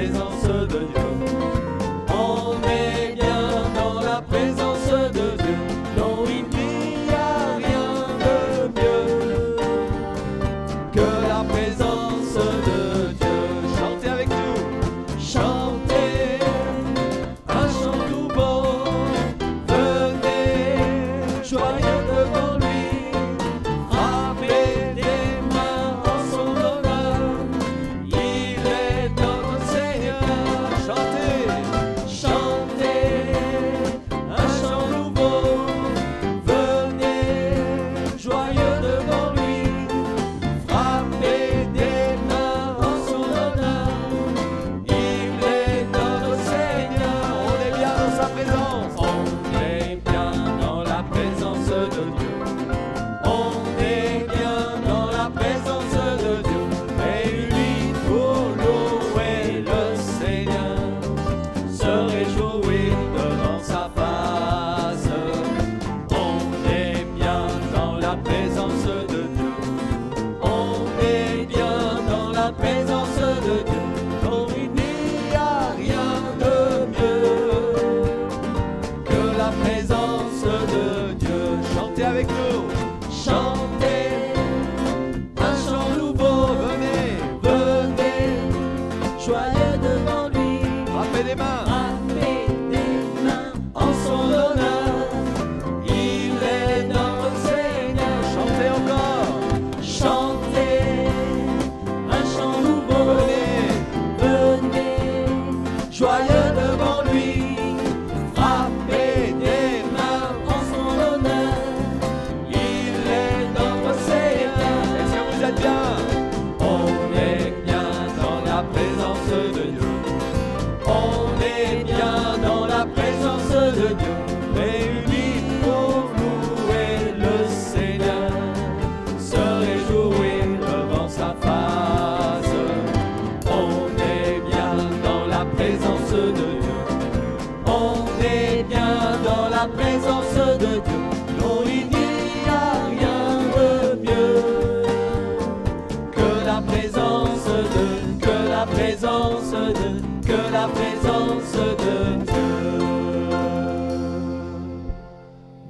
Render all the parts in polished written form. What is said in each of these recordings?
présence de Dieu. On est bien dans la présence de Dieu. Non, il n'y a rien de mieux que la présence de Dieu. Chantez avec nous. Chantez un chant nouveau. Venez, joyeux devant lui. Frappez des mains en son honneur. Il est notre Seigneur. Chantez, chantez un chant nouveau. Venez, joyeux devant lui. Frappez des mains en son honneur. Il est notre Seigneur. On est bien dans sa présence. On est bien dans la présence de Dieu. On est bien dans la présence de Dieu. Réunis pour louer le Seigneur, se réjouir devant sa face. On est bien dans la présence de Dieu. On est bien dans la présence de Dieu. Non, il n'y a rien de mieux que la présence de Dieu. Chantez avec nous. Chantez un chant nouveau. Venez, venez, joyeux devant lui. Frappez des mains. Frappez des mains en son honneur. Il est notre Seigneur. Chantez encore. Chantez un chant nouveau. Venez, venez, joyeux devant lui. Frappez des mains en son honneur. Il est notre Seigneur. Est-ce que vous êtes bien? On est bien dans la présence de Dieu. On est bien dans la présence de Dieu. Réunis pour louer le Seigneur, se réjouir devant sa face. On est bien dans la présence de Dieu. On est bien dans la présence de Dieu. Non, il n'y a rien de mieux que la présence de, que la présence de, que la présence de Dieu.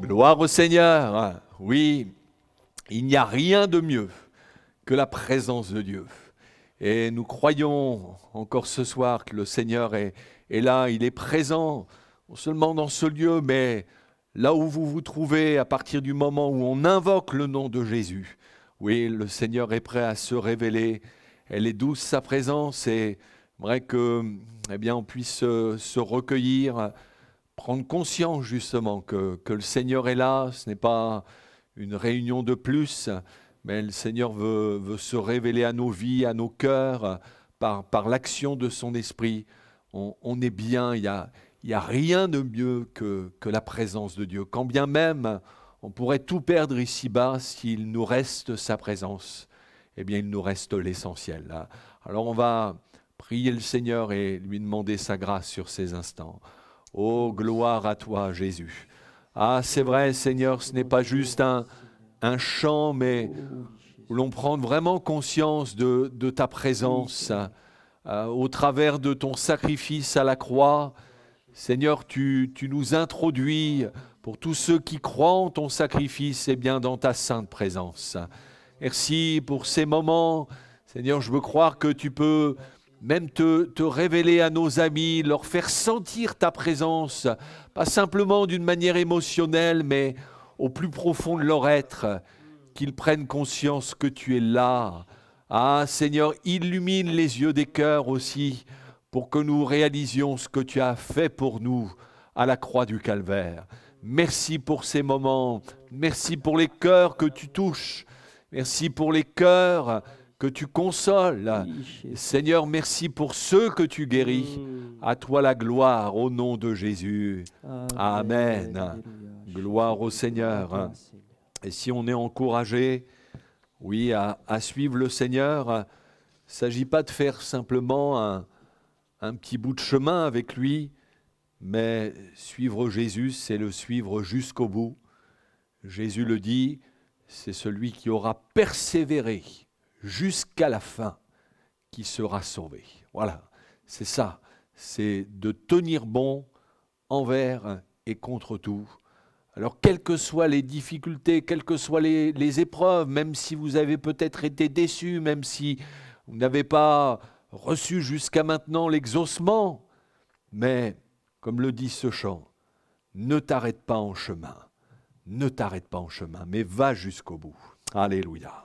Gloire au Seigneur. Oui, il n'y a rien de mieux que la présence de Dieu. Et nous croyons encore ce soir que le Seigneur est là, il est présent, non seulement dans ce lieu, mais là où vous vous trouvez, à partir du moment où on invoque le nom de Jésus. Oui, le Seigneur est prêt à se révéler. Elle est douce, sa présence, et j'aimerais que, eh bien, on puisse se recueillir, prendre conscience justement que le Seigneur est là. Ce n'est pas une réunion de plus, mais le Seigneur veut se révéler à nos vies, à nos cœurs, par l'action de son esprit. On est bien, il n'y a rien de mieux que la présence de Dieu. Quand bien même on pourrait tout perdre ici-bas, s'il nous reste sa présence, eh bien il nous reste l'essentiel. Alors on va prier le Seigneur et lui demander sa grâce sur ces instants. Oh, gloire à toi, Jésus. Ah, c'est vrai, Seigneur, ce n'est pas juste un chant, mais où l'on prend vraiment conscience de ta présence au travers de ton sacrifice à la croix. Seigneur, tu nous introduis pour tous ceux qui croient en ton sacrifice, et bien dans ta sainte présence. Merci pour ces moments. Seigneur, je veux croire que tu peux même te révéler à nos amis, leur faire sentir ta présence, pas simplement d'une manière émotionnelle, mais au plus profond de leur être, qu'ils prennent conscience que tu es là. Ah, Seigneur, illumine les yeux des cœurs aussi, pour que nous réalisions ce que tu as fait pour nous à la croix du Calvaire. Merci pour ces moments, merci pour les cœurs que tu touches, merci pour les cœurs que tu consoles. Seigneur, merci pour ceux que tu guéris. À toi la gloire au nom de Jésus. Amen. Gloire au Seigneur. Et si on est encouragé, oui, à suivre le Seigneur, il ne s'agit pas de faire simplement un petit bout de chemin avec lui, mais suivre Jésus, c'est le suivre jusqu'au bout. Jésus le dit, c'est celui qui aura persévéré jusqu'à la fin qui sera sauvé. Voilà, c'est ça, c'est de tenir bon envers et contre tout. Alors, quelles que soient les difficultés, quelles que soient les épreuves, même si vous avez peut-être été déçus, même si vous n'avez pas reçu jusqu'à maintenant l'exaucement, mais, comme le dit ce chant, ne t'arrête pas en chemin, ne t'arrête pas en chemin, mais va jusqu'au bout. Alléluia.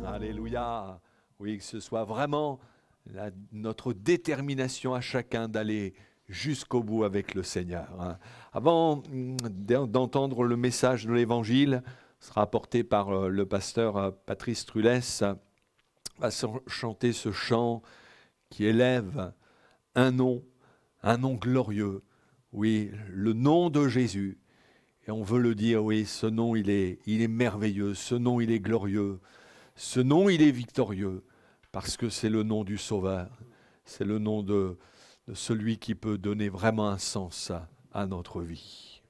Alléluia. Oui, que ce soit vraiment notre détermination à chacun d'aller jusqu'au bout avec le Seigneur. Avant d'entendre le message de l'Évangile, sera apporté par le pasteur Patrice Trulès, va chanter ce chant qui élève un nom glorieux. Oui, le nom de Jésus. Et on veut le dire, oui, ce nom, il est merveilleux, ce nom, il est glorieux, ce nom, il est victorieux, parce que c'est le nom du Sauveur, c'est le nom de celui qui peut donner vraiment un sens à notre vie.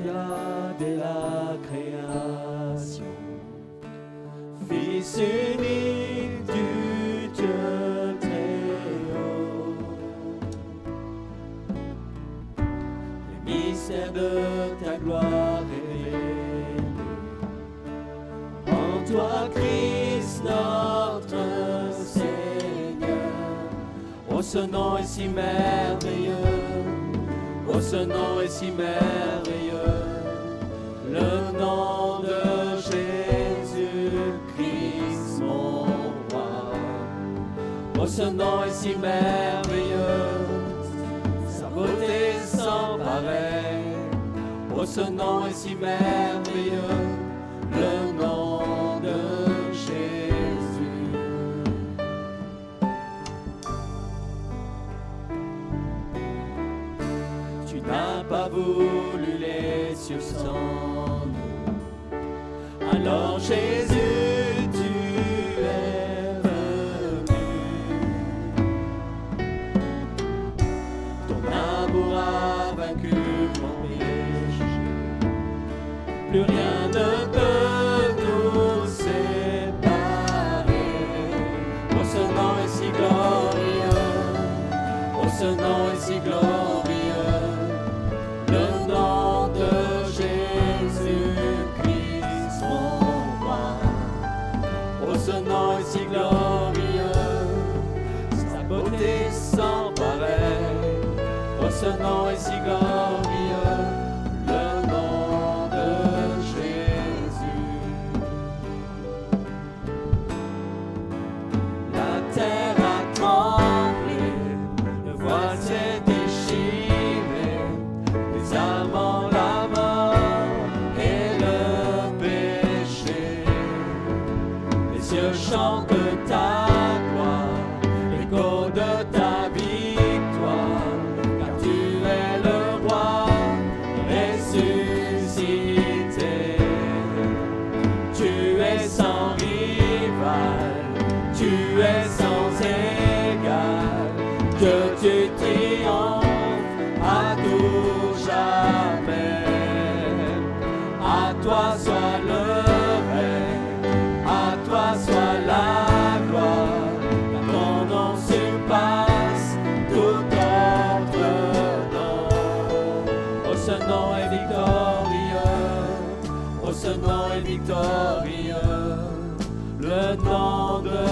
Là dès la création, Fils unique du Dieu très haut, les mystères de ta gloire révélés, en toi Christ notre Seigneur. Oh, ce nom est si merveilleux, oh, ce nom est si merveilleux. Le nom de Jésus-Christ, mon roi. Oh, ce nom est si merveilleux, sa beauté sans pareil. Oh, ce nom est si merveilleux, le nom de Jésus. Tu n'as pas voulu les cieux sans nous. Alors Jésus, tu es venu. Ton amour a vaincu mon péché. Plus rien ne peut nous glorieux, le nom de Jésus-Christ, mon roi. Oh, ce nom est si glorieux, sa beauté sans pareil. Oh, ce nom est si glorieux, le nom de Jésus. La terre a tremblé, le voile s'est déchiré, les amants, la mort et le péché. Les cieux chantent ta gloire, l'écho de ta victoire, car tu es le roi ressuscité. Tu es sans rival, tu es sans égal, que tu triomphes à tout jamais. À toi soit le règne, à toi soit la gloire, car ton nom surpasse tout autre nom. Oh, ce nom est victorieux, oh, ce nom est victorieux, le nom de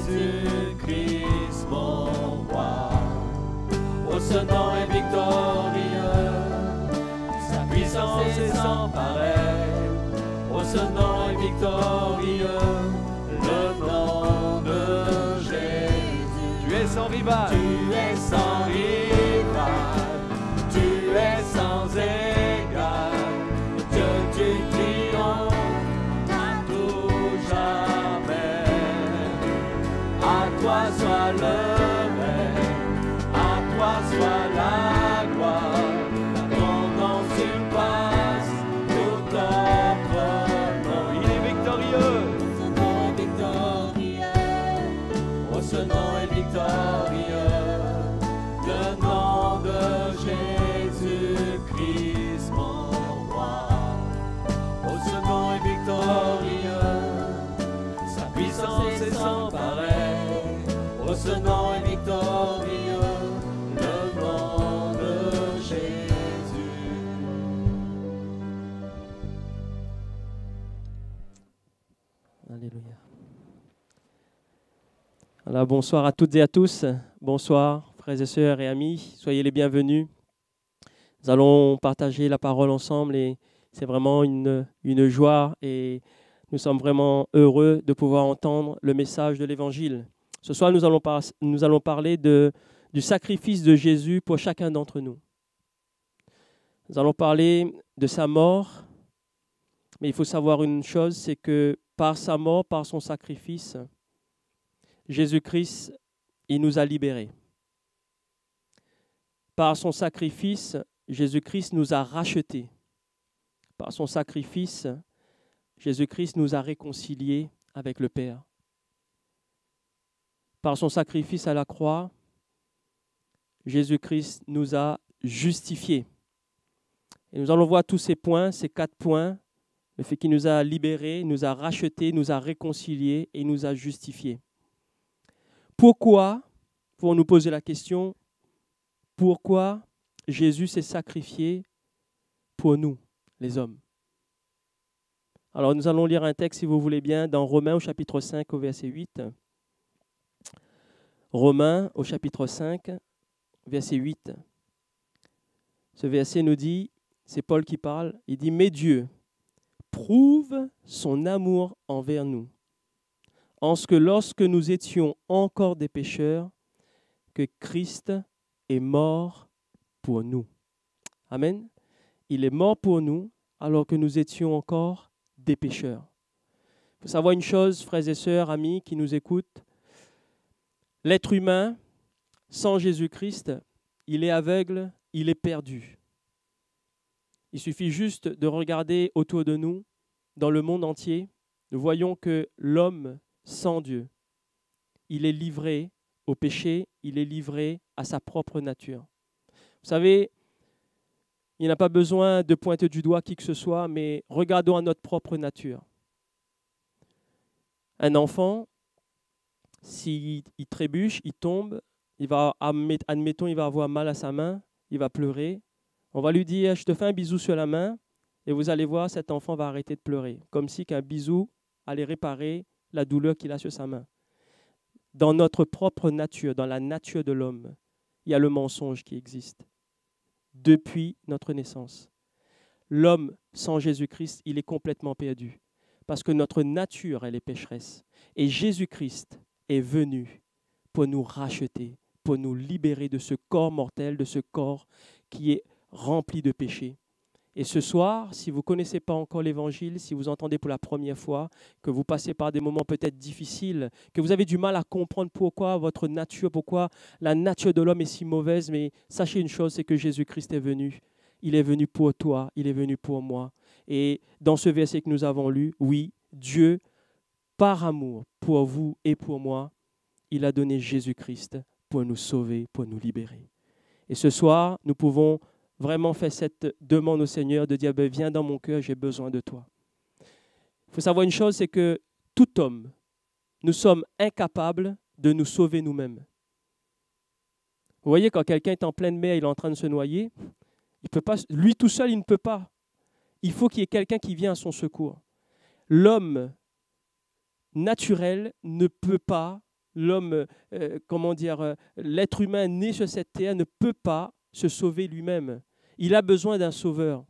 Jésus-Christ, mon roi. Oh, ce nom est victorieux, sa puissance est sans pareil. Oh, ce nom est victorieux, le nom de Jésus. Tu es sans rival. Tu es sans rival, tu es sans égal, que tu triomphes à tout jamais. À toi soit le règne, à toi soit la gloire, car ton nom surpasse tout autre nom. Il est victorieux. Ce nom est victorieux, oh, ce nom est victorieux, le nom de Jésus-Christ, mon roi. Oh, ce nom est victorieux, sa puissance est sans pareil. Oh, ce nom est victorieux, le nom de Jésus. Alléluia. Alors, bonsoir à toutes et à tous. Bonsoir, frères et sœurs et amis. Soyez les bienvenus. Nous allons partager la parole ensemble et c'est vraiment une joie et nous sommes vraiment heureux de pouvoir entendre le message de l'Évangile. Ce soir, nous allons parler du sacrifice de Jésus pour chacun d'entre nous. Nous allons parler de sa mort, mais il faut savoir une chose, c'est que par sa mort, par son sacrifice, Jésus-Christ, il nous a libérés. Par son sacrifice, Jésus-Christ nous a rachetés. Par son sacrifice, Jésus-Christ nous a réconciliés avec le Père. Par son sacrifice à la croix, Jésus-Christ nous a justifiés. Et nous allons voir tous ces points, ces 4 points, le fait qu'il nous a libérés, nous a rachetés, nous a réconciliés et nous a justifiés. Pourquoi, pour nous poser la question, pourquoi Jésus s'est sacrifié pour nous, les hommes? Alors nous allons lire un texte, si vous voulez bien, dans Romains au chapitre 5 au verset 8. Romains au chapitre 5, verset 8. Ce verset nous dit, c'est Paul qui parle, il dit « Mais Dieu prouve son amour envers nous, en ce que lorsque nous étions encore des pécheurs, que Christ est mort pour nous. » Amen. Il est mort pour nous alors que nous étions encore des pécheurs. Il faut savoir une chose, frères et sœurs, amis qui nous écoutent. L'être humain, sans Jésus-Christ, il est aveugle, il est perdu. Il suffit juste de regarder autour de nous, dans le monde entier. Nous voyons que l'homme sans Dieu, il est livré au péché, il est livré à sa propre nature. Vous savez, il n'a pas besoin de pointer du doigt qui que ce soit, mais regardons à notre propre nature. Un enfant, s'il trébuche, il tombe, admettons, il va avoir mal à sa main, il va pleurer. On va lui dire, je te fais un bisou sur la main, et vous allez voir, cet enfant va arrêter de pleurer, comme si qu'un bisou allait réparer la douleur qu'il a sur sa main. Dans notre propre nature, dans la nature de l'homme, il y a le mensonge qui existe depuis notre naissance. L'homme sans Jésus-Christ, il est complètement perdu parce que notre nature, elle est pécheresse. Et Jésus-Christ est venu pour nous racheter, pour nous libérer de ce corps mortel, de ce corps qui est rempli de péché. Et ce soir, si vous ne connaissez pas encore l'Évangile, si vous entendez pour la première fois, que vous passez par des moments peut-être difficiles, que vous avez du mal à comprendre pourquoi votre nature, pourquoi la nature de l'homme est si mauvaise, mais sachez une chose, c'est que Jésus-Christ est venu. Il est venu pour toi, il est venu pour moi. Et dans ce verset que nous avons lu, oui, Dieu, par amour pour vous et pour moi, il a donné Jésus-Christ pour nous sauver, pour nous libérer. Et ce soir, nous pouvons vraiment faire cette demande au Seigneur de dire, viens dans mon cœur, j'ai besoin de toi. Il faut savoir une chose, c'est que tout homme, nous sommes incapables de nous sauver nous-mêmes. Vous voyez, quand quelqu'un est en pleine mer, il est en train de se noyer, il peut pas, lui tout seul, il ne peut pas. Il faut qu'il y ait quelqu'un qui vienne à son secours. L'homme naturel ne peut pas, l'être humain né sur cette terre ne peut pas se sauver lui-même. Il a besoin d'un sauveur.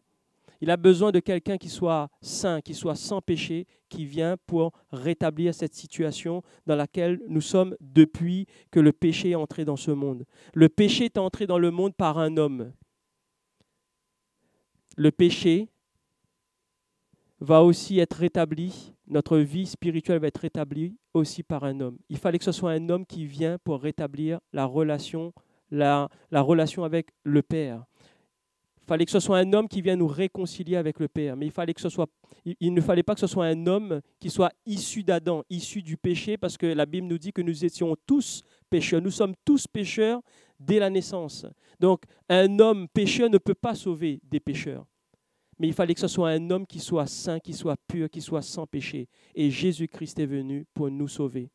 Il a besoin de quelqu'un qui soit saint, qui soit sans péché, qui vient pour rétablir cette situation dans laquelle nous sommes depuis que le péché est entré dans ce monde. Le péché est entré dans le monde par un homme. Le péché va aussi être rétabli, notre vie spirituelle va être rétablie aussi par un homme. Il fallait que ce soit un homme qui vient pour rétablir la relation avec le Père. Il fallait que ce soit un homme qui vienne nous réconcilier avec le Père. Mais il ne fallait pas que ce soit un homme qui soit issu d'Adam, issu du péché, parce que la Bible nous dit que nous étions tous pécheurs. Nous sommes tous pécheurs dès la naissance. Donc, un homme pécheur ne peut pas sauver des pécheurs. Mais il fallait que ce soit un homme qui soit saint, qui soit pur, qui soit sans péché. Et Jésus-Christ est venu pour nous sauver.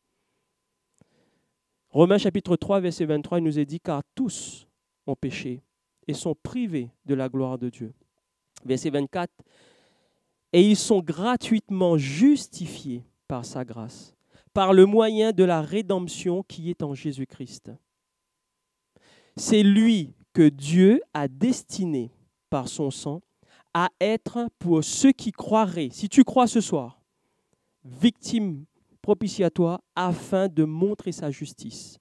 Romains chapitre 3, verset 23, il nous est dit, car tous ont péché et sont privés de la gloire de Dieu. Verset 24, et ils sont gratuitement justifiés par sa grâce, par le moyen de la rédemption qui est en Jésus-Christ. C'est lui que Dieu a destiné par son sang à être pour ceux qui croiraient, si tu crois ce soir, victime propitiatoire afin de montrer sa justice,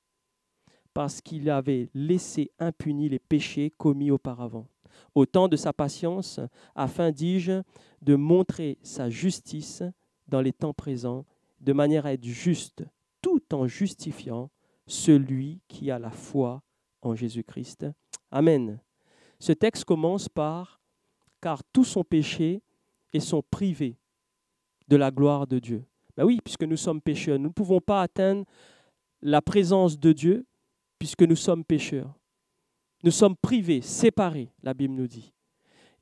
parce qu'il avait laissé impunis les péchés commis auparavant. Au temps de sa patience, afin, dis-je, de montrer sa justice dans les temps présents, de manière à être juste, tout en justifiant celui qui a la foi en Jésus-Christ. Amen. Ce texte commence par « car tous sont péchés et sont privés de la gloire de Dieu ». Ben oui, puisque nous sommes pécheurs, nous ne pouvons pas atteindre la présence de Dieu puisque nous sommes pécheurs. Nous sommes privés, séparés, la Bible nous dit.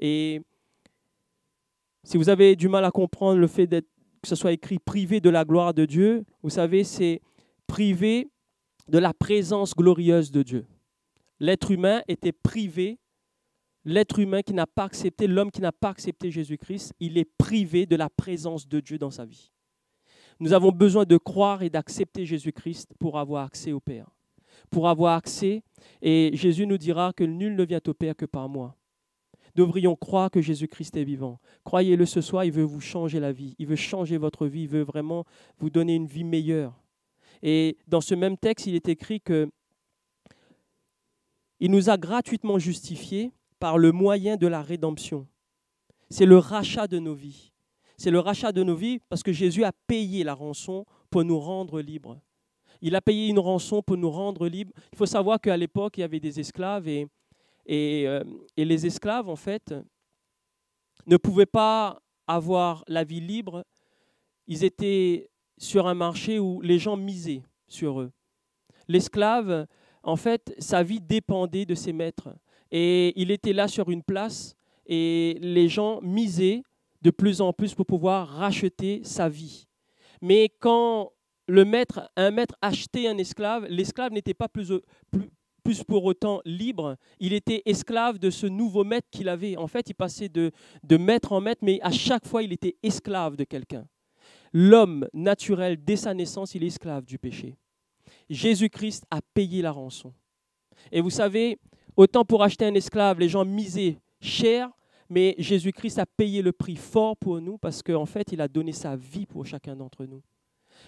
Et si vous avez du mal à comprendre le fait que ce soit écrit « privé de la gloire de Dieu », vous savez, c'est privé de la présence glorieuse de Dieu. L'être humain était privé, l'être humain qui n'a pas accepté, l'homme qui n'a pas accepté Jésus-Christ, il est privé de la présence de Dieu dans sa vie. Nous avons besoin de croire et d'accepter Jésus-Christ pour avoir accès au Père. Pour avoir accès, et Jésus nous dira que nul ne vient au Père que par moi. Nous devrions croire que Jésus-Christ est vivant. Croyez-le ce soir, il veut vous changer la vie, il veut changer votre vie, il veut vraiment vous donner une vie meilleure. Et dans ce même texte, il est écrit que il nous a gratuitement justifiés par le moyen de la rédemption. C'est le rachat de nos vies. C'est le rachat de nos vies parce que Jésus a payé la rançon pour nous rendre libres. Il a payé une rançon pour nous rendre libres. Il faut savoir qu'à l'époque, il y avait des esclaves et les esclaves, en fait, ne pouvaient pas avoir la vie libre. Ils étaient sur un marché où les gens misaient sur eux. L'esclave, en fait, sa vie dépendait de ses maîtres. Et il était là sur une place et les gens misaient de plus en plus pour pouvoir racheter sa vie. Mais quand un maître achetait un esclave, l'esclave n'était pas plus pour autant libre, il était esclave de ce nouveau maître qu'il avait. En fait, il passait de maître en maître, mais à chaque fois, il était esclave de quelqu'un. L'homme naturel, dès sa naissance, il est esclave du péché. Jésus-Christ a payé la rançon. Et vous savez, autant pour acheter un esclave, les gens misaient cher, mais Jésus-Christ a payé le prix fort pour nous parce qu'en fait, il a donné sa vie pour chacun d'entre nous.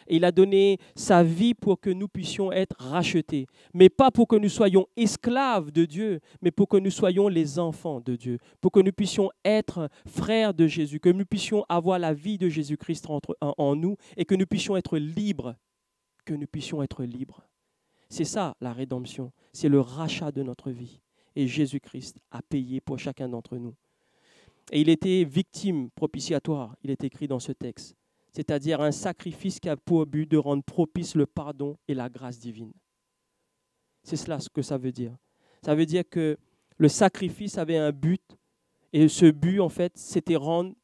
Et il a donné sa vie pour que nous puissions être rachetés. Mais pas pour que nous soyons esclaves de Dieu, mais pour que nous soyons les enfants de Dieu. Pour que nous puissions être frères de Jésus, que nous puissions avoir la vie de Jésus-Christ en nous et que nous puissions être libres. Que nous puissions être libres. C'est ça la rédemption. C'est le rachat de notre vie. Et Jésus-Christ a payé pour chacun d'entre nous. Et il était victime propitiatoire, il est écrit dans ce texte. C'est-à-dire un sacrifice qui a pour but de rendre propice le pardon et la grâce divine. C'est cela ce que ça veut dire. Ça veut dire que le sacrifice avait un but, et ce but, en fait, c'était rendre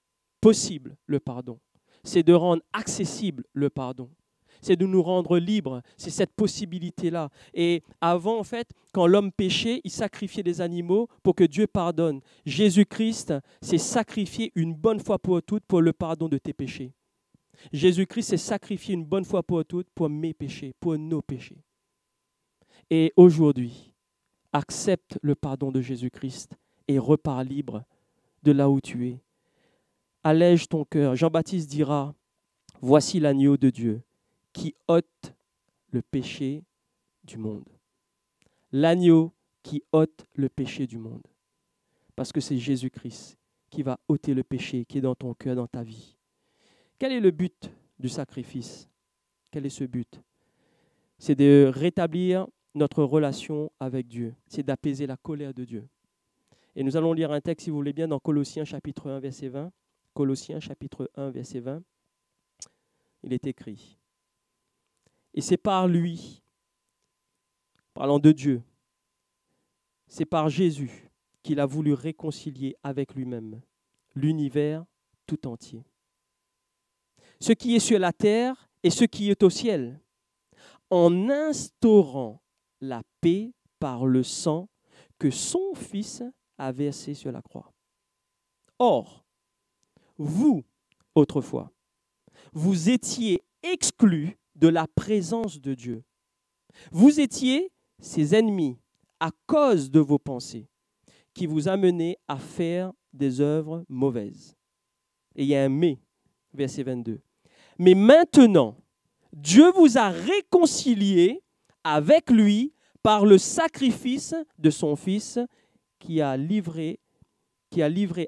possible le pardon. C'est de rendre accessible le pardon. C'est de nous rendre libres. C'est cette possibilité-là. Et avant, en fait, quand l'homme péchait, il sacrifiait des animaux pour que Dieu pardonne. Jésus-Christ s'est sacrifié une bonne fois pour toutes pour le pardon de tes péchés. Jésus-Christ s'est sacrifié une bonne fois pour toutes pour mes péchés, pour nos péchés. Et aujourd'hui, accepte le pardon de Jésus-Christ et repars libre de là où tu es. Allège ton cœur. Jean-Baptiste dira, « Voici l'agneau de Dieu qui ôte le péché du monde. » L'agneau qui ôte le péché du monde. Parce que c'est Jésus-Christ qui va ôter le péché qui est dans ton cœur, dans ta vie. Quel est le but du sacrifice? Quel est ce but? C'est de rétablir notre relation avec Dieu. C'est d'apaiser la colère de Dieu. Et nous allons lire un texte, si vous voulez bien, dans Colossiens chapitre 1, verset 20. Colossiens chapitre 1, verset 20. Il est écrit. Et c'est par lui, parlant de Dieu, c'est par Jésus qu'il a voulu réconcilier avec lui-même l'univers tout entier. Ce qui est sur la terre et ce qui est au ciel, en instaurant la paix par le sang que son Fils a versé sur la croix. Or, vous, autrefois, vous étiez exclus de la présence de Dieu. Vous étiez ses ennemis à cause de vos pensées qui vous amenaient à faire des œuvres mauvaises. Et il y a un « mais », verset 22. Mais maintenant, Dieu vous a réconciliés avec lui par le sacrifice de son Fils qui a livré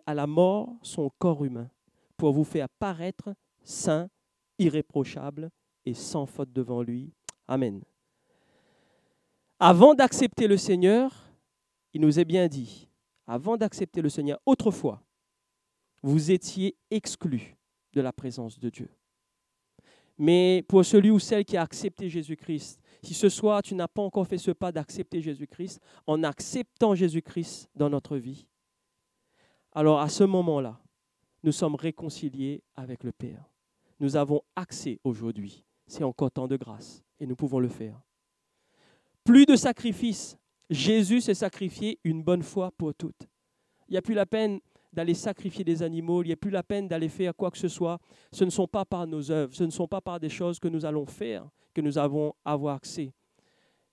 à la mort son corps humain pour vous faire paraître saints, irréprochables et sans faute devant lui. Amen. Avant d'accepter le Seigneur, il nous est bien dit, avant d'accepter le Seigneur, autrefois, vous étiez exclus de la présence de Dieu. Mais pour celui ou celle qui a accepté Jésus-Christ, si ce soir tu n'as pas encore fait ce pas d'accepter Jésus-Christ, en acceptant Jésus-Christ dans notre vie, alors à ce moment-là, nous sommes réconciliés avec le Père. Nous avons accès aujourd'hui. C'est encore temps de grâce et nous pouvons le faire. Plus de sacrifices. Jésus s'est sacrifié une bonne fois pour toutes. Il n'y a plus la peine d'aller sacrifier des animaux, il n'y a plus la peine d'aller faire quoi que ce soit. Ce ne sont pas par nos œuvres, ce ne sont pas par des choses que nous allons faire, que nous avons avoir accès.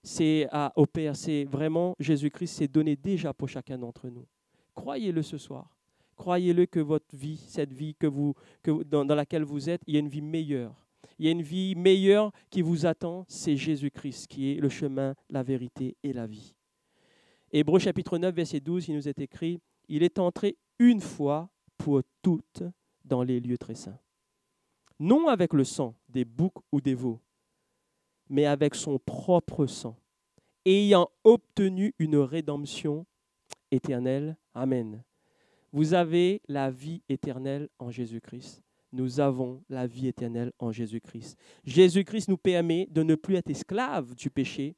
C'est au Père, c'est vraiment Jésus-Christ s'est donné déjà pour chacun d'entre nous. Croyez-le ce soir. Croyez-le que votre vie, cette vie dans laquelle vous êtes, il y a une vie meilleure. Il y a une vie meilleure qui vous attend, c'est Jésus-Christ qui est le chemin, la vérité et la vie. Hébreux chapitre 9, verset 12, il nous est écrit, « Il est entré une fois pour toutes dans les lieux très saints. Non avec le sang des boucs ou des veaux, mais avec son propre sang, ayant obtenu une rédemption éternelle. » Amen. Vous avez la vie éternelle en Jésus-Christ. Nous avons la vie éternelle en Jésus-Christ. Jésus-Christ nous permet de ne plus être esclaves du péché,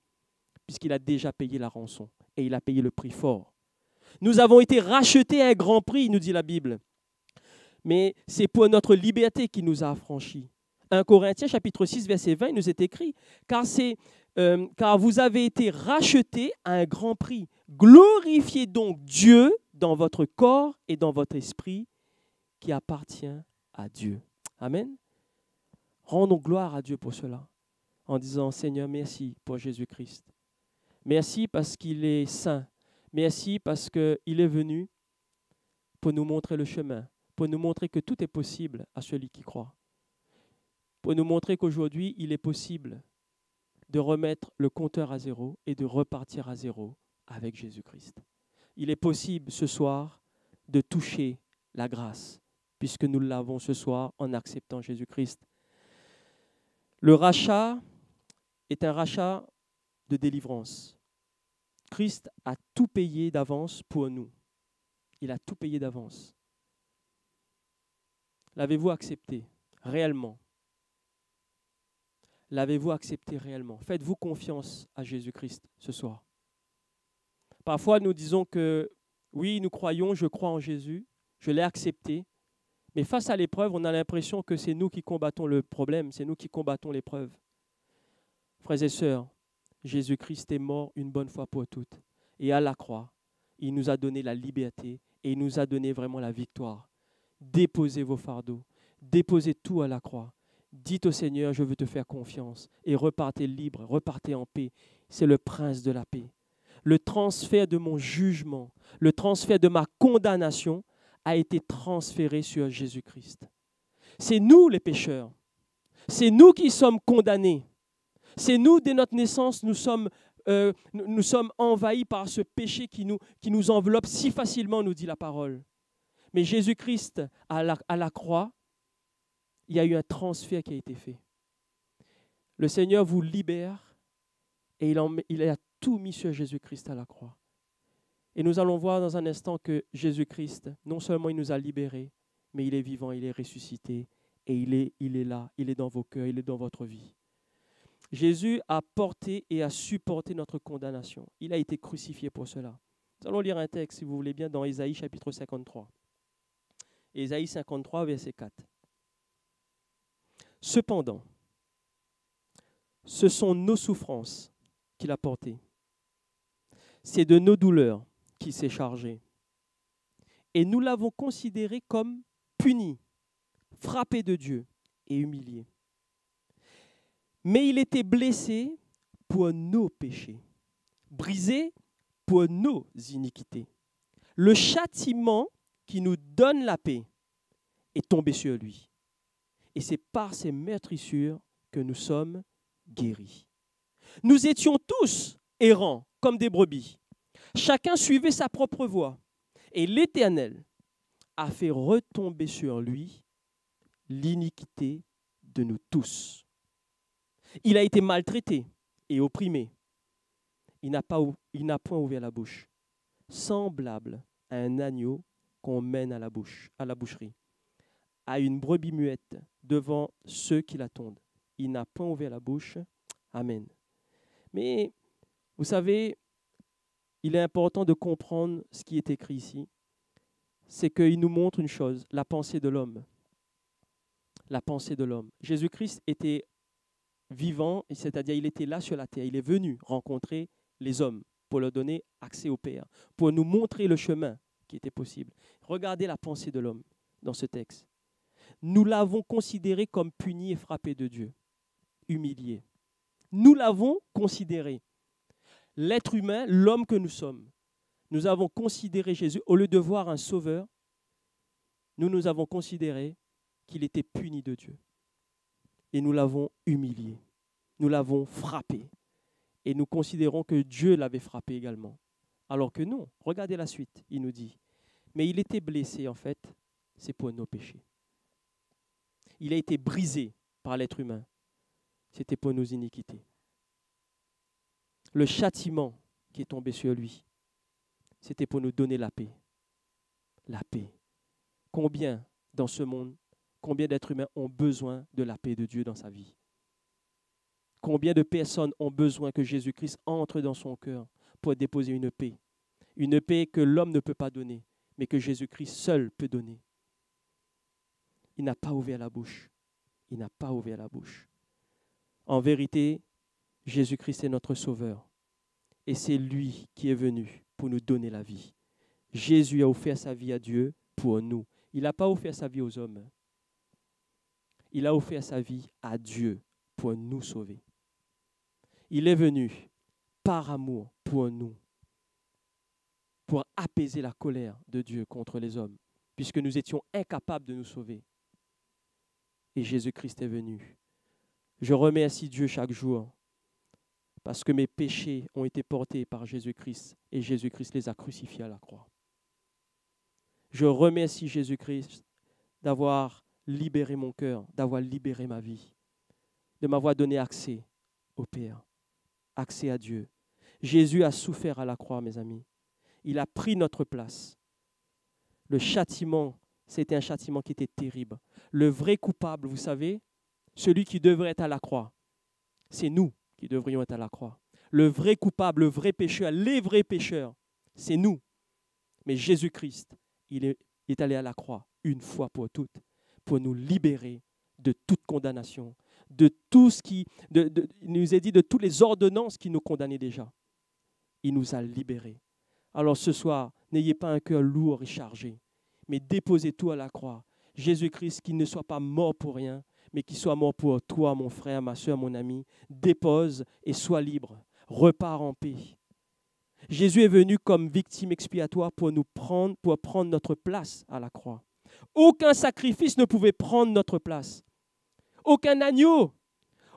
puisqu'il a déjà payé la rançon et il a payé le prix fort. Nous avons été rachetés à un grand prix, nous dit la Bible. Mais c'est pour notre liberté qu'il nous a affranchis. 1 Corinthiens chapitre 6, verset 20, il nous est écrit, car vous avez été rachetés à un grand prix. Glorifiez donc Dieu dans votre corps et dans votre esprit qui appartient à Dieu. Amen. Rendons gloire à Dieu pour cela, en disant, Seigneur, merci pour Jésus-Christ. Merci parce qu'il est saint. Merci parce qu'il est venu pour nous montrer le chemin, pour nous montrer que tout est possible à celui qui croit. Pour nous montrer qu'aujourd'hui, il est possible de remettre le compteur à zéro et de repartir à zéro avec Jésus-Christ. Il est possible ce soir de toucher la grâce, puisque nous l'avons ce soir en acceptant Jésus-Christ. Le rachat est un rachat de délivrance. Christ a tout payé d'avance pour nous. Il a tout payé d'avance. L'avez-vous accepté réellement? L'avez-vous accepté réellement? Faites-vous confiance à Jésus-Christ ce soir? Parfois, nous disons que oui, nous croyons, je crois en Jésus, je l'ai accepté, mais face à l'épreuve, on a l'impression que c'est nous qui combattons le problème, c'est nous qui combattons l'épreuve. Frères et sœurs, Jésus-Christ est mort une bonne fois pour toutes. Et à la croix, il nous a donné la liberté et il nous a donné vraiment la victoire. Déposez vos fardeaux, déposez tout à la croix. Dites au Seigneur, je veux te faire confiance et repartez libre, repartez en paix. C'est le prince de la paix. Le transfert de mon jugement, le transfert de ma condamnation a été transféré sur Jésus-Christ. C'est nous les pécheurs. C'est nous qui sommes condamnés. C'est nous, dès notre naissance, nous sommes envahis par ce péché qui nous enveloppe si facilement, nous dit la parole. Mais Jésus-Christ, à la croix, il y a eu un transfert qui a été fait. Le Seigneur vous libère et il a tout mis sur Jésus-Christ à la croix. Et nous allons voir dans un instant que Jésus-Christ, non seulement il nous a libérés, mais il est vivant, il est ressuscité et il est là, il est dans vos cœurs, il est dans votre vie. Jésus a porté et a supporté notre condamnation. Il a été crucifié pour cela. Nous allons lire un texte, si vous voulez bien, dans Ésaïe chapitre 53. Ésaïe 53, verset 4. Cependant, ce sont nos souffrances qu'il a portées. C'est de nos douleurs qu'il s'est chargé. Et nous l'avons considéré comme puni, frappé de Dieu et humilié. Mais il était blessé pour nos péchés, brisé pour nos iniquités. Le châtiment qui nous donne la paix est tombé sur lui. Et c'est par ses meurtrissures que nous sommes guéris. Nous étions tous errants comme des brebis. Chacun suivait sa propre voie. Et l'Éternel a fait retomber sur lui l'iniquité de nous tous. Il a été maltraité et opprimé. Il n'a point ouvert la bouche, semblable à un agneau qu'on mène à la boucherie, à une brebis muette devant ceux qui l'attendent. Il n'a point ouvert la bouche. Amen. Mais, vous savez, il est important de comprendre ce qui est écrit ici. C'est qu'il nous montre une chose, la pensée de l'homme. La pensée de l'homme. Jésus-Christ était vivant, c'est-à-dire il était là sur la terre. Il est venu rencontrer les hommes pour leur donner accès au Père, pour nous montrer le chemin qui était possible. Regardez la pensée de l'homme dans ce texte. Nous l'avons considéré comme puni et frappé de Dieu, humilié. Nous l'avons considéré. L'être humain, l'homme que nous sommes, nous avons considéré Jésus, au lieu de voir un sauveur, nous avons considéré qu'il était puni de Dieu. Et nous l'avons humilié, nous l'avons frappé. Et nous considérons que Dieu l'avait frappé également. Alors que non, regardez la suite, il nous dit. Mais il était blessé, en fait, c'est pour nos péchés. Il a été brisé par l'être humain, c'était pour nos iniquités. Le châtiment qui est tombé sur lui, c'était pour nous donner la paix. La paix. Combien dans ce monde, combien d'êtres humains ont besoin de la paix de Dieu dans sa vie? Combien de personnes ont besoin que Jésus-Christ entre dans son cœur pour déposer une paix? Une paix que l'homme ne peut pas donner, mais que Jésus-Christ seul peut donner. Il n'a pas ouvert la bouche. il n'a pas ouvert la bouche. En vérité, Jésus-Christ est notre Sauveur. Et c'est lui qui est venu pour nous donner la vie. Jésus a offert sa vie à Dieu pour nous. Il n'a pas offert sa vie aux hommes. Il a offert sa vie à Dieu pour nous sauver. Il est venu par amour pour nous, pour apaiser la colère de Dieu contre les hommes, puisque nous étions incapables de nous sauver. Et Jésus-Christ est venu. Je remercie Dieu chaque jour parce que mes péchés ont été portés par Jésus-Christ et Jésus-Christ les a crucifiés à la croix. Je remercie Jésus-Christ d'avoir libéré mon cœur, d'avoir libéré ma vie, de m'avoir donné accès au Père, accès à Dieu. Jésus a souffert à la croix, mes amis. Il a pris notre place. Le châtiment, c'était un châtiment qui était terrible. Le vrai coupable, vous savez, celui qui devrait être à la croix, c'est nous qui devrions être à la croix. Le vrai coupable, le vrai pécheur, les vrais pécheurs, c'est nous. Mais Jésus-Christ, il est allé à la croix une fois pour toutes, pour nous libérer de toute condamnation, de tout ce qui, il nous a dit de toutes les ordonnances qui nous condamnaient déjà. Il nous a libérés. Alors ce soir, n'ayez pas un cœur lourd et chargé, mais déposez tout à la croix. Jésus-Christ, qu'il ne soit pas mort pour rien, mais qu'il soit mort pour toi, mon frère, ma soeur, mon ami. Dépose et sois libre. Repars en paix. Jésus est venu comme victime expiatoire pour prendre notre place à la croix. Aucun sacrifice ne pouvait prendre notre place. Aucun agneau,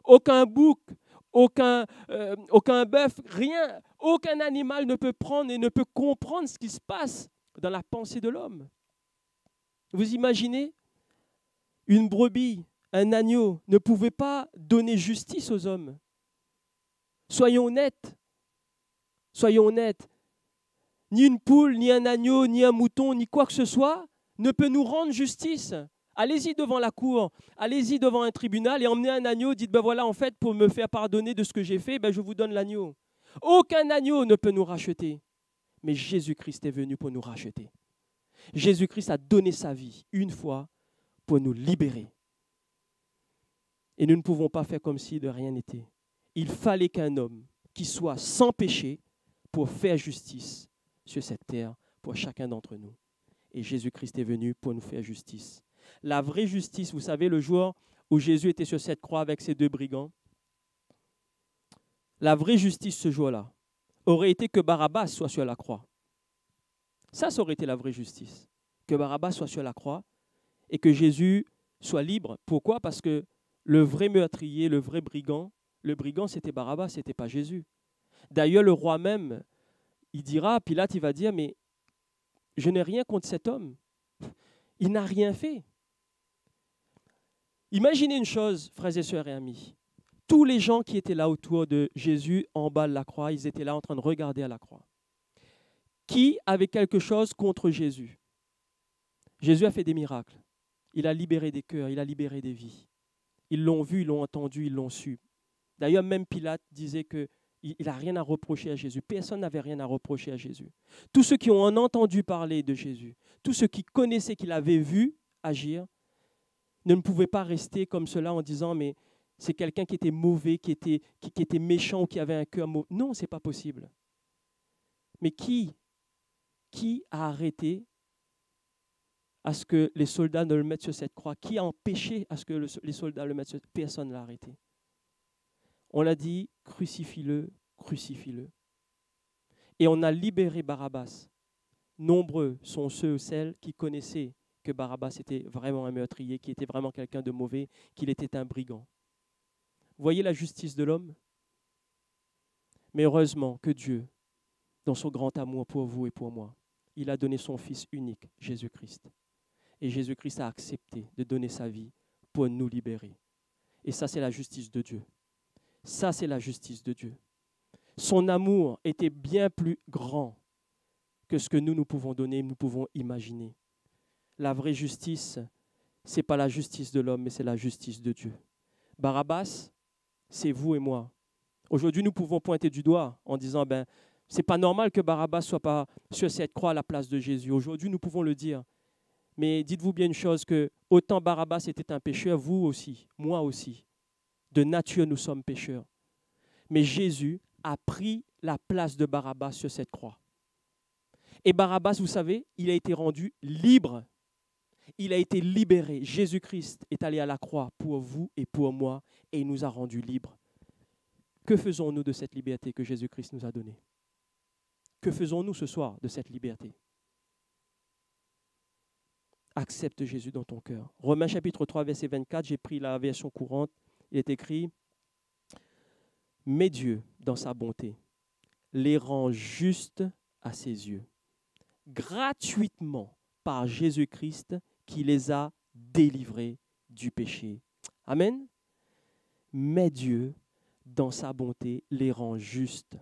aucun bouc, aucun bœuf, rien. Aucun animal ne peut prendre et ne peut comprendre ce qui se passe dans la pensée de l'homme. Vous imaginez, une brebis, un agneau ne pouvait pas donner justice aux hommes. Soyons honnêtes. Soyons honnêtes. Ni une poule, ni un agneau, ni un mouton, ni quoi que ce soit ne peut nous rendre justice. Allez-y devant la cour, allez-y devant un tribunal et emmenez un agneau, dites, ben voilà, en fait, pour me faire pardonner de ce que j'ai fait, ben je vous donne l'agneau. Aucun agneau ne peut nous racheter. Mais Jésus-Christ est venu pour nous racheter. Jésus-Christ a donné sa vie une fois pour nous libérer. Et nous ne pouvons pas faire comme si de rien n'était. Il fallait qu'un homme qui soit sans péché pour faire justice sur cette terre pour chacun d'entre nous. Et Jésus-Christ est venu pour nous faire justice. La vraie justice, vous savez, le jour où Jésus était sur cette croix avec ses deux brigands, la vraie justice ce jour-là aurait été que Barabbas soit sur la croix. Ça aurait été la vraie justice. Que Barabbas soit sur la croix et que Jésus soit libre. Pourquoi? Parce que le vrai meurtrier, le vrai brigand, le brigand c'était Barabbas, ce n'était pas Jésus. D'ailleurs, le roi même, il dira, Pilate, il va dire, mais je n'ai rien contre cet homme. Il n'a rien fait. Imaginez une chose, frères et sœurs et amis. Tous les gens qui étaient là autour de Jésus en bas de la croix, ils étaient là en train de regarder à la croix. Qui avait quelque chose contre Jésus? Jésus a fait des miracles. Il a libéré des cœurs, il a libéré des vies. Ils l'ont vu, ils l'ont entendu, ils l'ont su. D'ailleurs, même Pilate disait qu'il n'a rien à reprocher à Jésus. Personne n'avait rien à reprocher à Jésus. Tous ceux qui ont entendu parler de Jésus, tous ceux qui connaissaient qu'il avait vu agir, ne pouvaient pas rester comme cela en disant « mais c'est quelqu'un qui était mauvais, qui était méchant ou qui avait un cœur mauvais ». Non, ce n'est pas possible. Mais qui a arrêté à ce que les soldats ne le mettent sur cette croix? Qui a empêché à ce que les soldats le mettent sur cette croix? Personne ne l'a arrêté. On l'a dit, crucifie-le, crucifie-le. Et on a libéré Barabbas. Nombreux sont ceux ou celles qui connaissaient que Barabbas était vraiment un meurtrier, qui était vraiment quelqu'un de mauvais, qu'il était un brigand. Vous voyez la justice de l'homme? Mais heureusement que Dieu, dans son grand amour pour vous et pour moi, il a donné son Fils unique, Jésus-Christ. Et Jésus-Christ a accepté de donner sa vie pour nous libérer. Et ça, c'est la justice de Dieu. Ça, c'est la justice de Dieu. Son amour était bien plus grand que ce que nous pouvons donner, nous pouvons imaginer. La vraie justice, ce n'est pas la justice de l'homme, mais c'est la justice de Dieu. Barabbas, c'est vous et moi. Aujourd'hui, nous pouvons pointer du doigt en disant, ce n'est pas normal que Barabbas ne soit pas sur cette croix à la place de Jésus. Aujourd'hui, nous pouvons le dire. Mais dites-vous bien une chose, que autant Barabbas était un pécheur, vous aussi, moi aussi. De nature, nous sommes pécheurs. Mais Jésus a pris la place de Barabbas sur cette croix. Et Barabbas, vous savez, il a été rendu libre. Il a été libéré. Jésus-Christ est allé à la croix pour vous et pour moi et il nous a rendus libres. Que faisons-nous de cette liberté que Jésus-Christ nous a donnée? Que faisons-nous ce soir de cette liberté? Accepte Jésus dans ton cœur. Romains chapitre 3, verset 24, j'ai pris la version courante. Il est écrit « Mais Dieu, dans sa bonté, les rend justes à ses yeux, gratuitement par Jésus-Christ qui les a délivrés du péché. » Amen. Mais Dieu, dans sa bonté, les rend justes.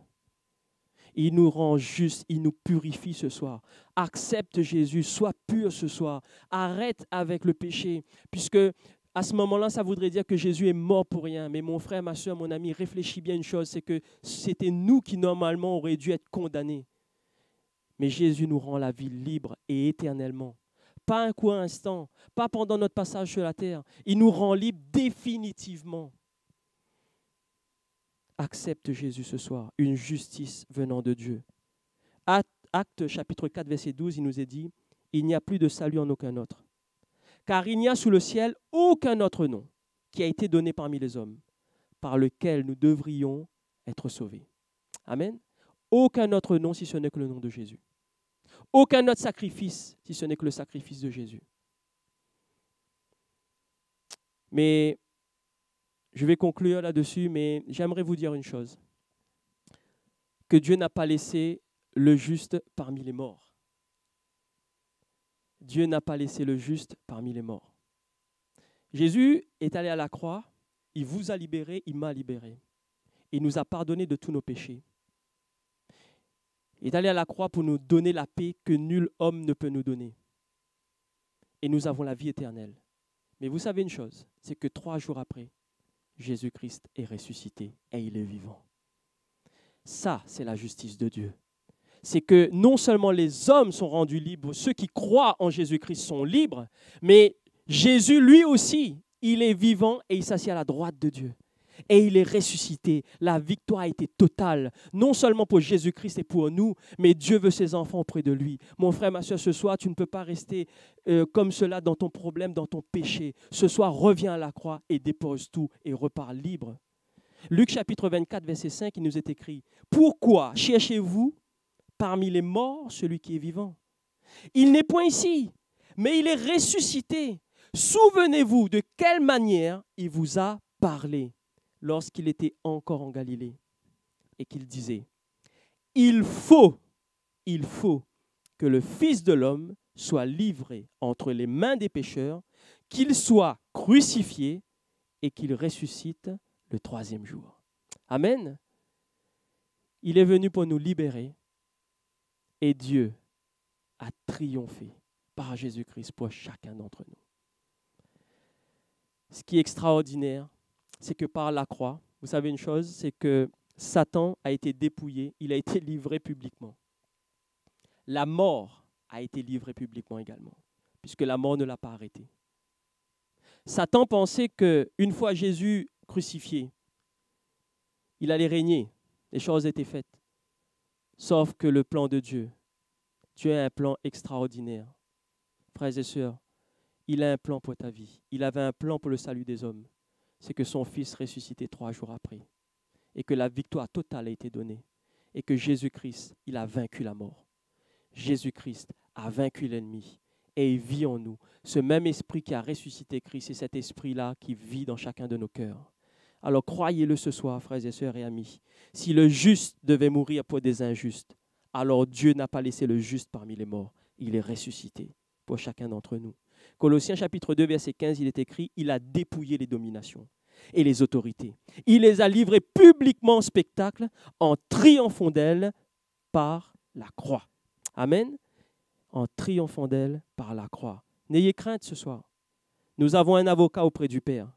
Il nous rend justes, il nous purifie ce soir. Accepte Jésus, sois pur ce soir. Arrête avec le péché, puisque à ce moment-là, ça voudrait dire que Jésus est mort pour rien. Mais mon frère, ma soeur, mon ami, réfléchis bien une chose, c'est que c'était nous qui normalement aurions dû être condamnés. Mais Jésus nous rend la vie libre et éternellement. Pas un court instant, pas pendant notre passage sur la terre. Il nous rend libres définitivement. Accepte Jésus ce soir, une justice venant de Dieu. Acte chapitre 4, verset 12, il nous est dit, « Il n'y a plus de salut en aucun autre. Car il n'y a sous le ciel aucun autre nom qui a été donné parmi les hommes, par lequel nous devrions être sauvés. » Amen. Aucun autre nom si ce n'est que le nom de Jésus. Aucun autre sacrifice si ce n'est que le sacrifice de Jésus. Mais je vais conclure là-dessus, mais j'aimerais vous dire une chose. Que Dieu n'a pas laissé le juste parmi les morts. Dieu n'a pas laissé le juste parmi les morts. Jésus est allé à la croix, il vous a libéré, il m'a libéré. Il nous a pardonné de tous nos péchés. Il est allé à la croix pour nous donner la paix que nul homme ne peut nous donner. Et nous avons la vie éternelle. Mais vous savez une chose, c'est que 3 jours après, Jésus-Christ est ressuscité et il est vivant. Ça, c'est la justice de Dieu. C'est que non seulement les hommes sont rendus libres, ceux qui croient en Jésus-Christ sont libres, mais Jésus, lui aussi, il est vivant et il s'assied à la droite de Dieu. Et il est ressuscité. La victoire a été totale, non seulement pour Jésus-Christ et pour nous, mais Dieu veut ses enfants auprès de lui. Mon frère, ma soeur, ce soir, tu ne peux pas rester comme cela dans ton problème, dans ton péché. Ce soir, reviens à la croix et dépose tout et repars libre. Luc chapitre 24, verset 5, il nous est écrit, « Pourquoi cherchez-vous parmi les morts celui qui est vivant? Il n'est point ici, mais il est ressuscité. Souvenez-vous de quelle manière il vous a parlé lorsqu'il était encore en Galilée et qu'il disait, « Il faut que le Fils de l'homme soit livré entre les mains des pécheurs, qu'il soit crucifié et qu'il ressuscite le 3e jour. » Amen. Il est venu pour nous libérer et Dieu a triomphé par Jésus-Christ pour chacun d'entre nous. Ce qui est extraordinaire, c'est que par la croix, vous savez une chose, c'est que Satan a été dépouillé, il a été livré publiquement. La mort a été livrée publiquement également, puisque la mort ne l'a pas arrêté. Satan pensait qu'une fois Jésus crucifié, il allait régner, les choses étaient faites. Sauf que le plan de Dieu a un plan extraordinaire. Frères et sœurs, il a un plan pour ta vie. Il avait un plan pour le salut des hommes. C'est que son Fils ressuscitait 3 jours après et que la victoire totale a été donnée et que Jésus-Christ, il a vaincu la mort. Jésus-Christ a vaincu l'ennemi et il vit en nous. Ce même esprit qui a ressuscité Christ, c'est cet esprit-là qui vit dans chacun de nos cœurs. Alors croyez-le ce soir, frères et sœurs et amis. Si le juste devait mourir pour des injustes, alors Dieu n'a pas laissé le juste parmi les morts. Il est ressuscité pour chacun d'entre nous. Colossiens chapitre 2, verset 15, il est écrit, « Il a dépouillé les dominations et les autorités. Il les a livrées publiquement en spectacle en triomphant d'elles par la croix. » Amen. En triomphant d'elles par la croix. N'ayez crainte ce soir. Nous avons un avocat auprès du Père.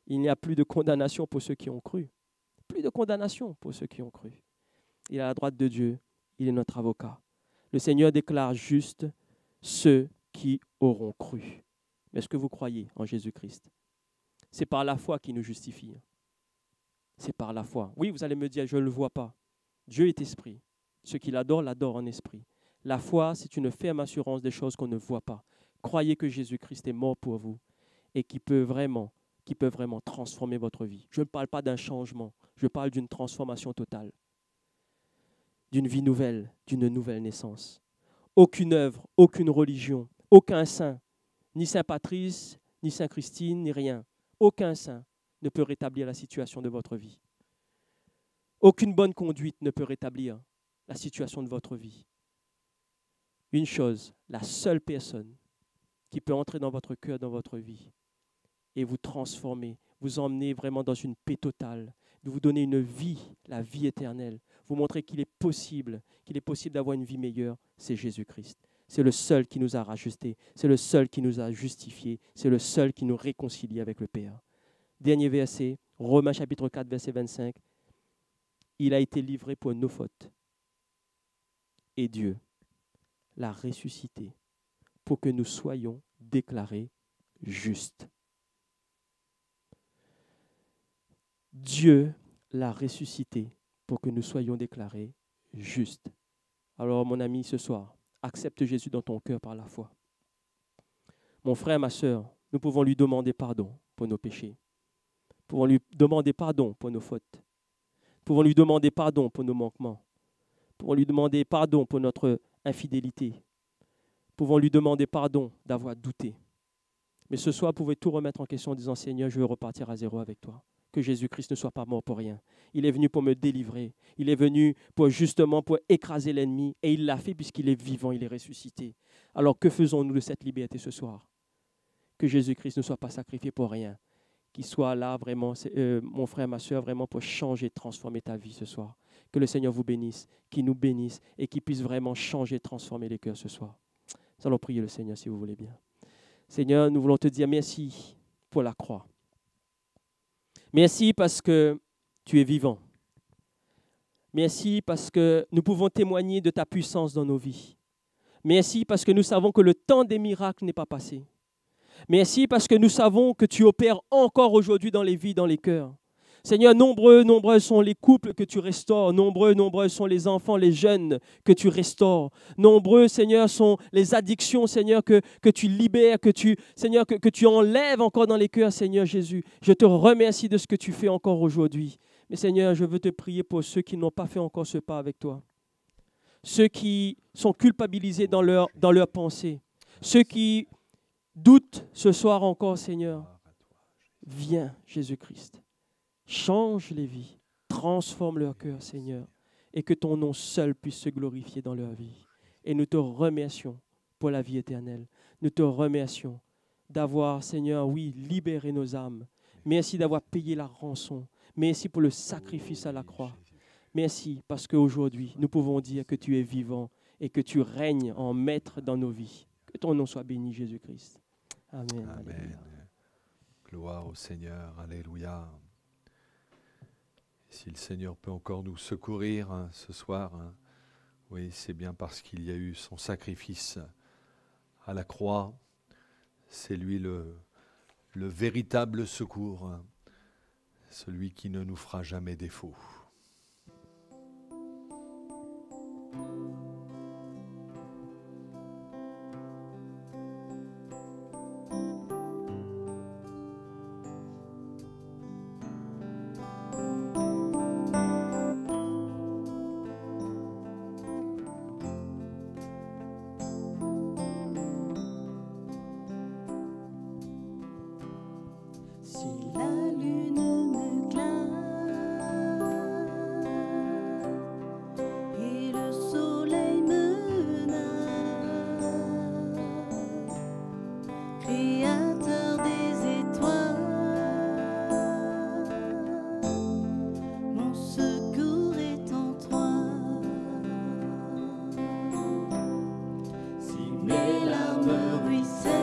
Il n'y a plus de condamnation pour ceux qui ont cru. Plus de condamnation pour ceux qui ont cru. Il est à la droite de Dieu. Il est notre avocat. Le Seigneur déclare juste ceux qui auront cru. Mais est-ce que vous croyez en Jésus-Christ? C'est par la foi qu'il nous justifie. C'est par la foi. Oui, vous allez me dire, je ne le vois pas. Dieu est esprit. Ceux qui l'adorent, l'adorent en esprit. La foi, c'est une ferme assurance des choses qu'on ne voit pas. Croyez que Jésus-Christ est mort pour vous et qui peut vraiment transformer votre vie. Je ne parle pas d'un changement, je parle d'une transformation totale, d'une vie nouvelle, d'une nouvelle naissance. Aucune œuvre, aucune religion, aucun saint, ni Saint Patrice, ni Saint Christine, ni rien, aucun saint ne peut rétablir la situation de votre vie. Aucune bonne conduite ne peut rétablir la situation de votre vie. Une chose, la seule personne qui peut entrer dans votre cœur, dans votre vie, et vous transformer, vous emmener vraiment dans une paix totale, de vous donner une vie, la vie éternelle, vous montrer qu'il est possible d'avoir une vie meilleure, c'est Jésus-Christ. C'est le seul qui nous a rajustés, c'est le seul qui nous a justifiés, c'est le seul qui nous réconcilie avec le Père. Dernier verset, Romains chapitre 4, verset 25. Il a été livré pour nos fautes. Et Dieu l'a ressuscité pour que nous soyons déclarés justes. Dieu l'a ressuscité pour que nous soyons déclarés justes. Alors, mon ami, ce soir, accepte Jésus dans ton cœur par la foi. Mon frère, ma sœur, nous pouvons lui demander pardon pour nos péchés. Nous pouvons lui demander pardon pour nos fautes. Nous pouvons lui demander pardon pour nos manquements. Nous pouvons lui demander pardon pour notre infidélité. Nous pouvons lui demander pardon d'avoir douté. Mais ce soir, vous pouvez tout remettre en question en disant, Seigneur, je veux repartir à zéro avec toi. Que Jésus-Christ ne soit pas mort pour rien. Il est venu pour me délivrer. Il est venu pour écraser l'ennemi. Et il l'a fait puisqu'il est vivant, il est ressuscité. Alors que faisons-nous de cette liberté ce soir? Que Jésus-Christ ne soit pas sacrifié pour rien. Qu'il soit là vraiment, mon frère, ma soeur, vraiment pour changer, transformer ta vie ce soir. Que le Seigneur vous bénisse, qu'il nous bénisse et qu'il puisse vraiment changer, transformer les cœurs ce soir. Nous allons prier le Seigneur si vous voulez bien. Seigneur, nous voulons te dire merci pour la croix. Merci parce que tu es vivant. Merci parce que nous pouvons témoigner de ta puissance dans nos vies. Merci parce que nous savons que le temps des miracles n'est pas passé. Merci parce que nous savons que tu opères encore aujourd'hui dans les vies, dans les cœurs. Seigneur, nombreux sont les couples que tu restaures. Nombreux sont les enfants, les jeunes que tu restaures. Nombreux, Seigneur, sont les addictions, Seigneur, que tu libères, que tu enlèves encore dans les cœurs, Seigneur Jésus. Je te remercie de ce que tu fais encore aujourd'hui. Mais Seigneur, je veux te prier pour ceux qui n'ont pas fait encore ce pas avec toi. Ceux qui sont culpabilisés dans leur pensée. Ceux qui doutent ce soir encore, Seigneur. Viens, Jésus-Christ. Change les vies, transforme leur cœur, Seigneur, et que ton nom seul puisse se glorifier dans leur vie. Et nous te remercions pour la vie éternelle. Nous te remercions d'avoir, Seigneur, oui, libéré nos âmes. Merci d'avoir payé la rançon. Merci pour le sacrifice à la croix. Merci parce qu'aujourd'hui, nous pouvons dire que tu es vivant et que tu règnes en maître dans nos vies. Que ton nom soit béni, Jésus-Christ. Amen. Amen. Alléluia. Gloire au Seigneur. Alléluia. Si le Seigneur peut encore nous secourir ce soir, oui, c'est bien parce qu'il y a eu son sacrifice à la croix. C'est lui le véritable secours, celui qui ne nous fera jamais défaut. Si la lune m'éclaire et le soleil me nage, Créateur des étoiles, mon secours est en toi. Si mes larmes ruissellent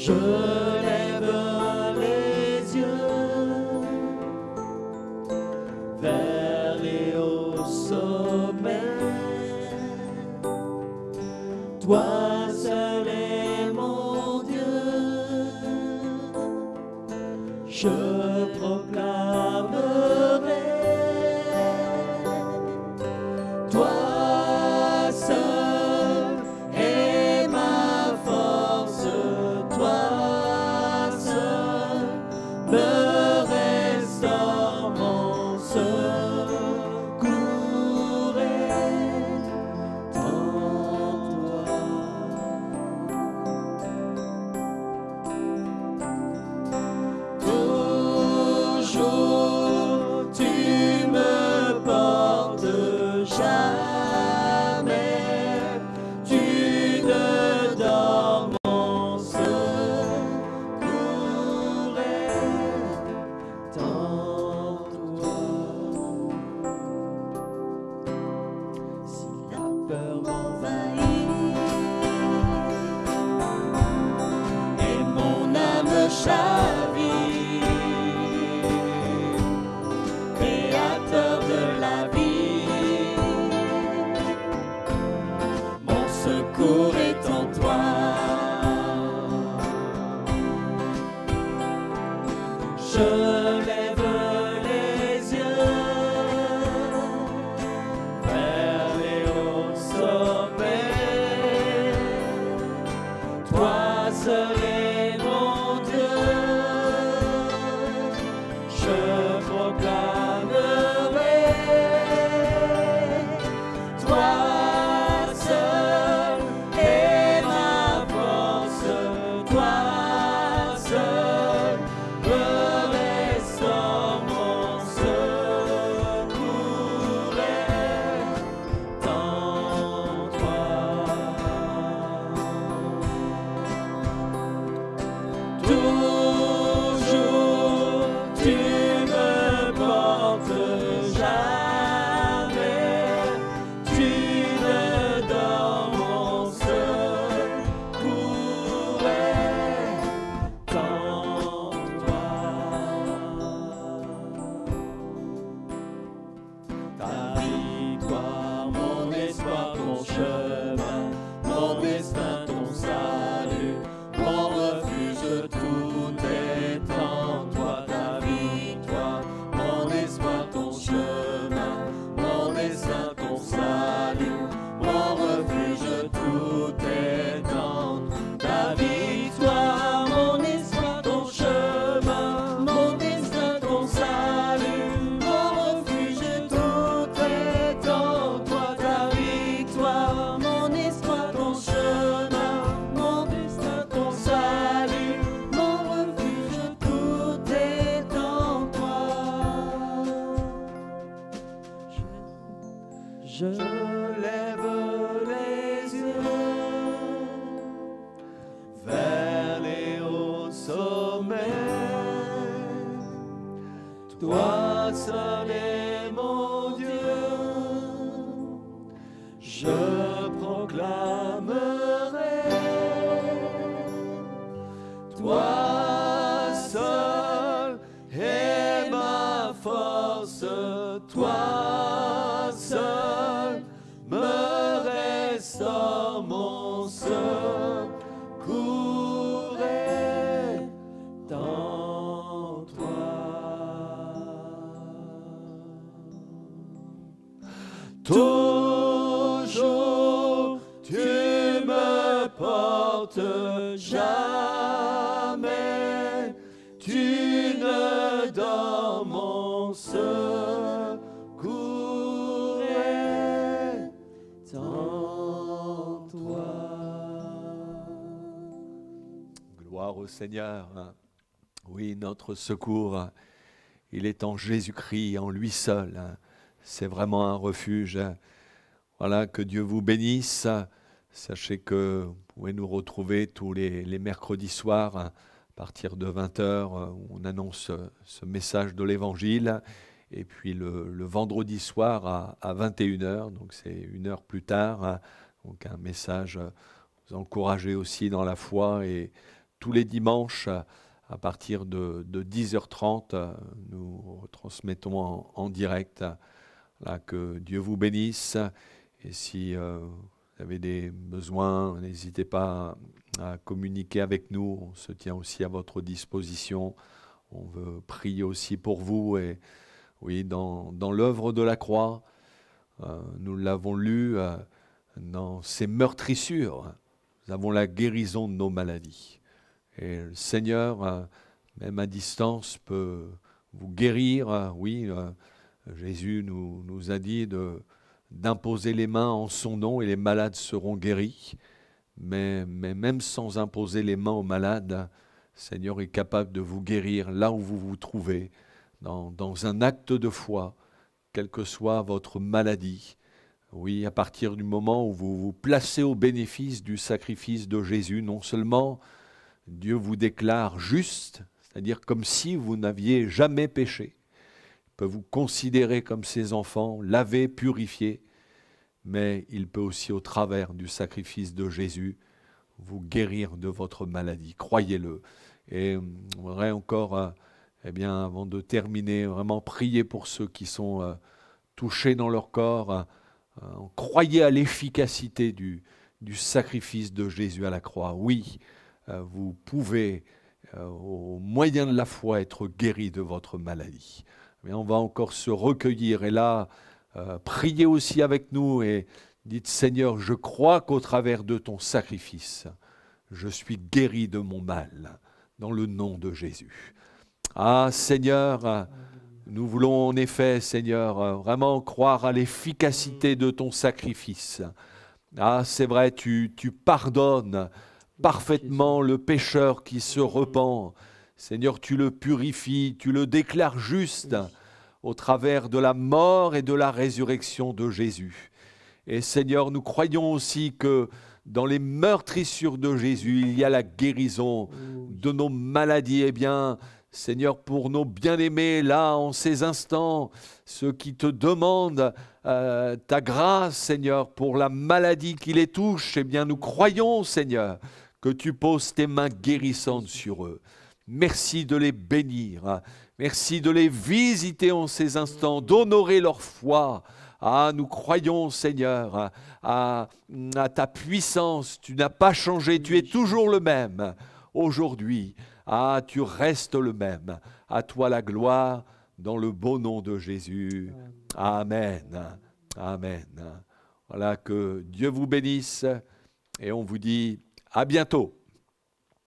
Je lève les yeux vers les hauts sommets. Toi seul est mon Dieu. Je proclamerai. Toi seul est ma force. Toi seul me restaure mon secours est en toi. Toujours tu me portes, jamais tu ne dors, mon secours est en toi. Si la peur m'envahit et mon âme chavire, Créateur de la vie, mon secours est en toi. Je lève les yeux vers les hauts sommets. Toi seul est mon Dieu. Je proclamerai. Toi seul est ma force. Toi seul me restaure, mon secours est en toi. Toujours tu me portes, jamais tu ne dors, mon secours est en toi. Ta victoire, mon espoir, ton chemin, mon destin, ton salut, mon refuge, tout est en toi. Ta victoire, mon espoir, ton chemin, mon destin, ton salut, mon refuge, tout est en toi. Ta victoire, mon espoir, ton chemin, mon destin, ton salut, mon refuge, tout est en toi. Ta victoire, mon espoir, ton chemin, mon destin, ton salut, mon refuge, tout est en toi. Je lève les yeux vers les hauts sommets. Toi seul est mon Dieu. Je proclamerai. Toi seul est ma force. Toi seul me restaure, mon secours est en toi. Toujours tu me portes, jamais tu ne dors, mon secours est en toi. Gloire au Seigneur. Oui, notre secours, il est en Jésus-Christ, en lui seul. C'est vraiment un refuge. Voilà, que Dieu vous bénisse. Sachez que vous pouvez nous retrouver tous les mercredis soirs à partir de 20h où on annonce ce message de l'Évangile. Et puis le vendredi soir à 21h, donc c'est une heure plus tard. Donc un message, vous encourager aussi dans la foi et tous les dimanches à partir de 10h30. Nous retransmettons en direct. Là, que Dieu vous bénisse. Et si vous avez des besoins, n'hésitez pas à communiquer avec nous. On se tient aussi à votre disposition. On veut prier aussi pour vous. Et oui, dans l'œuvre de la croix, nous l'avons lu, dans ces meurtrissures, nous avons la guérison de nos maladies. Et le Seigneur, même à distance, peut vous guérir. Oui, Jésus nous a dit d'imposer les mains en son nom et les malades seront guéris. Mais même sans imposer les mains aux malades, le Seigneur est capable de vous guérir là où vous vous trouvez, dans un acte de foi, quelle que soit votre maladie. Oui, à partir du moment où vous vous placez au bénéfice du sacrifice de Jésus, non seulement Dieu vous déclare juste, c'est-à-dire comme si vous n'aviez jamais péché, il peut vous considérer comme ses enfants, lavés, purifiés, mais il peut aussi, au travers du sacrifice de Jésus, vous guérir de votre maladie. Croyez-le. Et on voudrait encore, avant de terminer, vraiment prier pour ceux qui sont touchés dans leur corps. Croyez à l'efficacité du sacrifice de Jésus à la croix. Oui, vous pouvez, au moyen de la foi, être guéri de votre maladie. Mais on va encore se recueillir et là, priez aussi avec nous et dites: Seigneur, je crois qu'au travers de ton sacrifice, je suis guéri de mon mal, dans le nom de Jésus. Ah Seigneur, nous voulons en effet, Seigneur, vraiment croire à l'efficacité de ton sacrifice. Ah, c'est vrai, tu pardonnes parfaitement le pécheur qui se repent. Seigneur, tu le purifies, tu le déclares juste au travers de la mort et de la résurrection de Jésus. Et Seigneur, nous croyons aussi que dans les meurtrissures de Jésus, il y a la guérison de nos maladies. Eh bien, Seigneur, pour nos bien-aimés, là, en ces instants, ceux qui te demandent ta grâce, Seigneur, pour la maladie qui les touche, eh bien, nous croyons, Seigneur, que tu poses tes mains guérissantes sur eux. Merci de les bénir. Merci de les visiter en ces instants, d'honorer leur foi. Ah, nous croyons, Seigneur, à ta puissance. Tu n'as pas changé, tu es toujours le même aujourd'hui. Ah, tu restes le même. À toi la gloire, dans le beau nom de Jésus. Amen. Amen. Voilà, que Dieu vous bénisse et on vous dit à bientôt.